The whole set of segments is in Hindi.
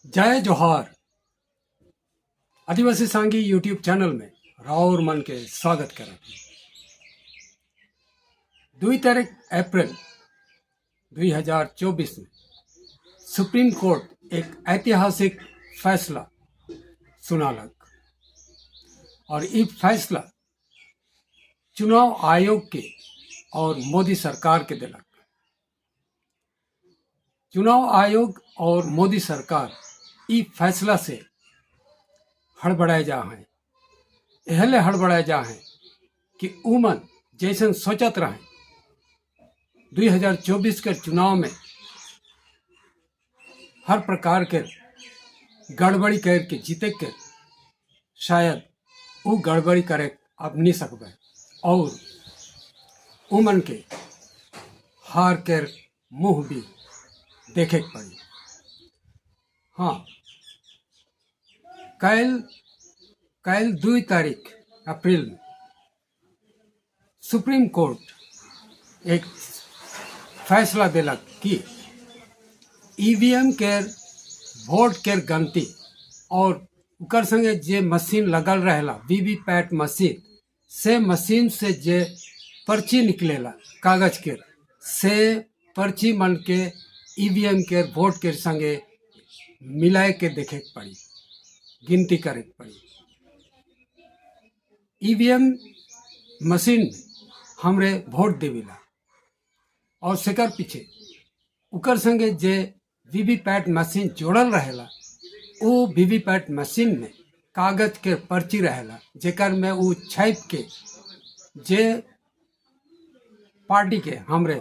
जय जोहार आदिवासी सांगी यूट्यूब चैनल में राउर मन के स्वागत करें। 2 तारीख अप्रैल 2024 में सुप्रीम कोर्ट एक ऐतिहासिक फैसला सुनालक और ये फैसला चुनाव आयोग के और मोदी सरकार के दिलक। चुनाव आयोग और मोदी सरकार ई फैसला से हड़बड़ाए जा हैं, एहले हड़बड़ाए जा हैं कि उमन जैसन सोचत रहे 2024 के चुनाव में हर प्रकार के गड़बड़ी करके जीते के शायद वो गड़बड़ी करे अब नहीं सकबे और उमन के हार के मुंह भी देखे के पड़ी। हाँ, कल 2 तारीख अप्रैल में सुप्रीम कोर्ट एक फैसला दिलक कि ईवीएम के वोट के गिनती और उकर संगे जे मशीन लगल रहेला वीवीपैट मशीन से जे पर्ची निकलेला कागज के से पर्ची मन के ईवीएम के वोट के संगे मिलाए के देखे के पड़ी, गिनती करे के पड़ी। ईवीएम मशीन में हमरे वोट देविला और सेकर पीछे उकर संगे जे वीवीपैट मशीन जोड़ल रहेला वो वीवीपैट मशीन में कागज के पर्ची रहेला जेकर में वो छाप के जे पार्टी के हमरे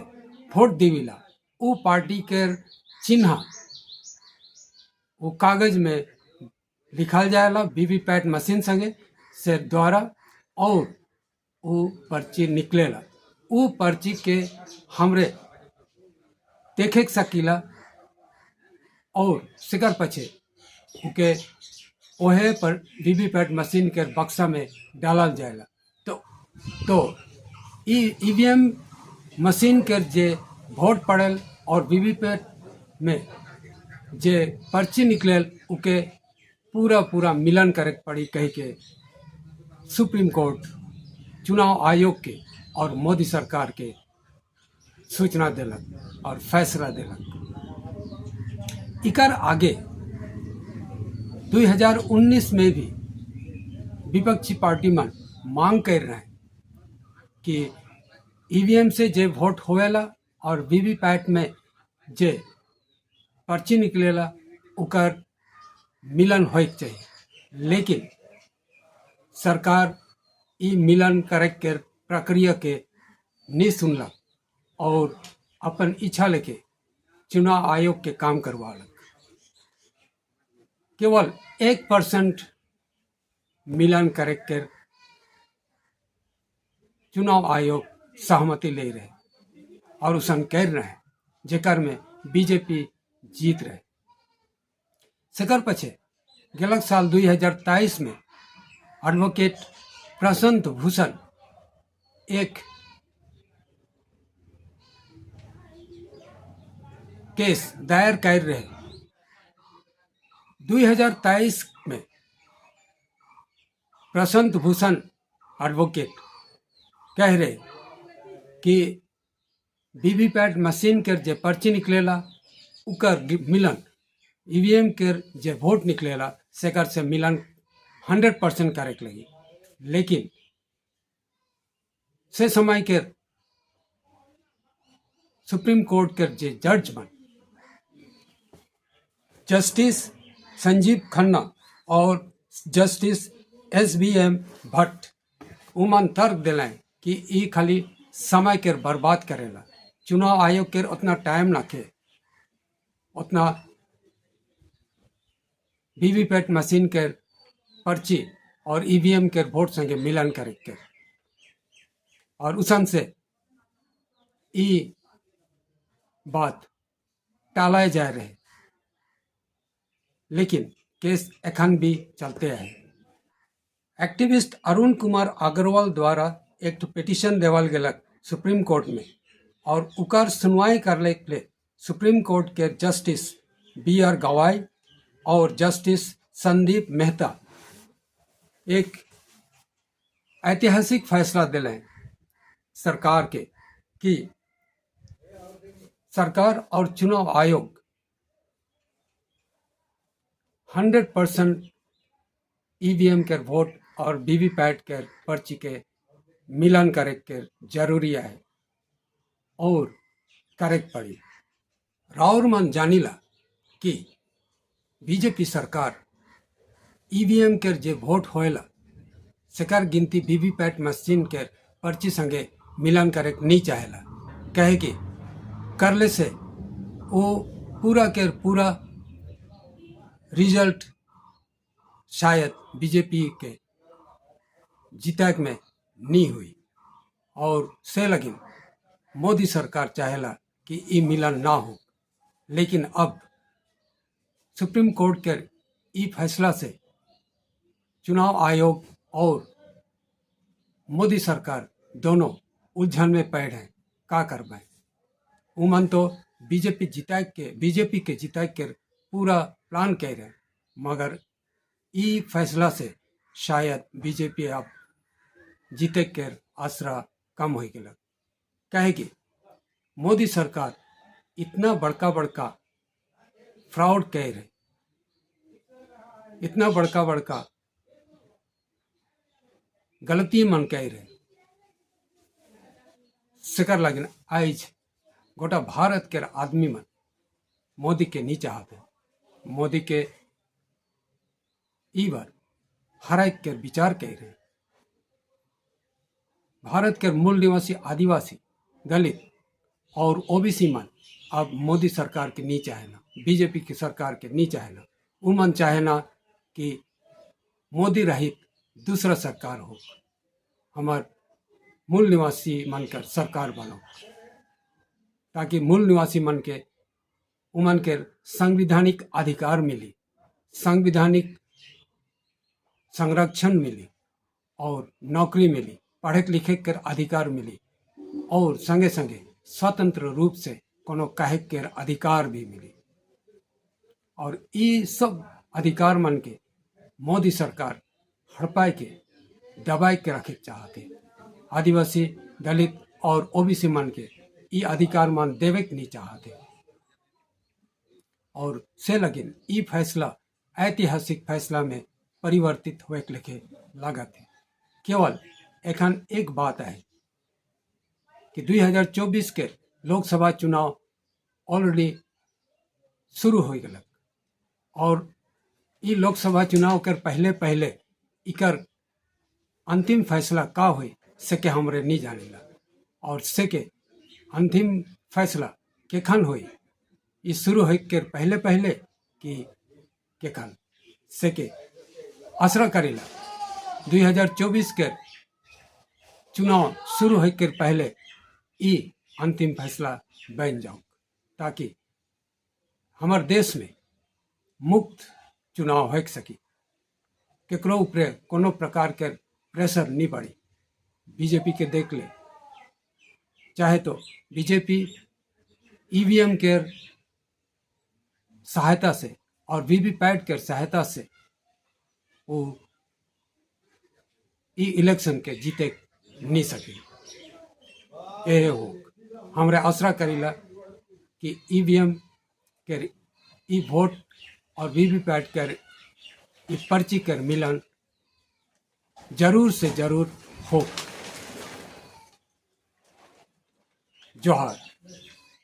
वोट देविला वो पार्टी के चिन्ह वो कागज में लिखल जाएला वीवीपैट मशीन संगे से द्वारा और वो पर्ची निकलेला। वो पर्ची के हमरे देखे सकीला और सिकर पछे उके ओहे पर वीवीपैट मशीन के बक्सा में डालल जाएला। तो ईवीएम मशीन के जे वोट पड़ल और वीवीपैट में जे पर्ची निकलल उके पूरा मिलन करे पड़ी कही के सुप्रीम कोर्ट चुनाव आयोग के और मोदी सरकार के सूचना दिलक और फैसला दिलक। इकर आगे 2019 में भी विपक्षी पार्टी मन मांग कर रहे हैं कि ईवीएम से जे वोट होवेला और वीवीपैट में जे पर्ची निकलेला उकर मिलन होए चाहिए, लेकिन सरकार ई मिलन करे के प्रक्रिया के नहीं सुनलक और अपन इच्छा लेके चुनाव आयोग के काम करवालक। केवल 1% मिलन करे के चुनाव आयोग सहमति ले रहे और उसन कर रहे जेकर में बीजेपी जीत रहे। सेकर पछे गलत साल 2023 में एडवोकेट प्रशांत भूषण एक केस दायर कर रहे। 2023 में प्रशांत भूषण एडवोकेट कह रहे कि वीवीपैट मशीन के जे पर्ची निकलेला उकर मिलन ईवीएम के जे वोट निकलेला सेकर से मिलन 100% करे के लगी, लेकिन से समय के सुप्रीम कोर्ट के जे जज बन जस्टिस संजीव खन्ना और जस्टिस SBM भट्ट उमन तर्क दिलाए कि ई खाली समय के बर्बाद करेला। चुनाव आयोग के उतना टाइम ना के उतना वीवीपैट मशीन के पर्ची और ईवीएम के वोट संगे मिलन करे के और उसन से ई बात टालाए जा रहे, लेकिन केस एखन भी चलते हैं। एक्टिविस्ट अरुण कुमार अग्रवाल द्वारा एक पिटीशन देवल गेलक सुप्रीम कोर्ट में और उकर सुनवाई करले के सुप्रीम कोर्ट के जस्टिस BR गवाई और जस्टिस संदीप मेहता एक ऐतिहासिक फैसला दिले सरकार के कि सरकार और चुनाव आयोग 100% ईवीएम के वोट और वीवीपैट के पर्ची के मिलान करे के जरूरी है और करेक्ट पड़ी। राउर मन जानिला कि बीजेपी सरकार ईवीएम के जे वोट होएला सेकर गिनती वीवीपैट मशीन के पर्ची संगे मिलान करे नहीं चाहेला, कहे कि करले से वो पूरा के पूरा रिजल्ट शायद बीजेपी के जीतक में नहीं हुई और से लगिन मोदी सरकार चाहेला कि ये मिलन ना हो। लेकिन अब सुप्रीम कोर्ट के ई फैसला से चुनाव आयोग और मोदी सरकार दोनों उलझन में पड़ हैं। का करबे उमन तो बीजेपी के जिताए के पूरा प्लान कह रहे, मगर ई फैसला से शायद बीजेपी अब जीते के आसरा कम हो गया। कहे कि मोदी सरकार इतना बड़का फ्रॉड कह रहे, इतना बड़का गलती मन कह रहे सिकर लगिन आज गोटा भारत के आदमी मन मोदी के नहीं चाहते। मोदी के ई बार हराए के विचार कह रहे। भारत के मूल निवासी आदिवासी दलित और ओबीसी मन अब मोदी सरकार के नहीं चाहेना, बीजेपी की सरकार के नहीं चाहेना। उमन चाहेना कि मोदी रहित दूसरा सरकार हो, हमार मूल निवासी मन कर सरकार बनो, ताकि मूल निवासी मन के उमन के संवैधानिक अधिकार मिली, संवैधानिक संरक्षण मिली और नौकरी मिली, पढ़े लिखे के अधिकार मिली और संगे संगे स्वतंत्र रूप से कोनो कहे के अधिकार भी मिली। और ये सब अधिकार मन के मोदी सरकार हड़पाए के दबाए के रखे चाहते। आदिवासी दलित और ओबीसी मन के ये अधिकार मान देवे के नहीं चाहते। और से लगिन ये फैसला ऐतिहासिक फैसला में परिवर्तित हुए के लिखे लागत है। केवल एखन एक बात है कि 2024 के लोकसभा चुनाव ऑलरेडी शुरू हो गया और ये लोकसभा चुनाव कर पहले इकर अंतिम फैसला का हुई से के हमरे नहीं जानेला और से के अंतिम फैसला केखन हुई ये शुरू हो के पहले कि केखन से के असरा करेला 2024 के चुनाव शुरू हो के पहले ये अंतिम फैसला बन जाओ, ताकि हमार देश में मुक्त चुनाव हो सकी, केकरो ऊपर कोनो प्रकार के प्रेशर नहीं पड़ी। बीजेपी के देख ले, चाहे तो बीजेपी ईवीएम के सहायता से और वीवीपैट के सहायता से वो इलेक्शन के जीते नहीं सके। ये हो हमरा आशा करीला कि ईवीएम के ई वोट और वीवीपैट के ई पर्ची के मिलन जरूर से जरूर हो। जोहार।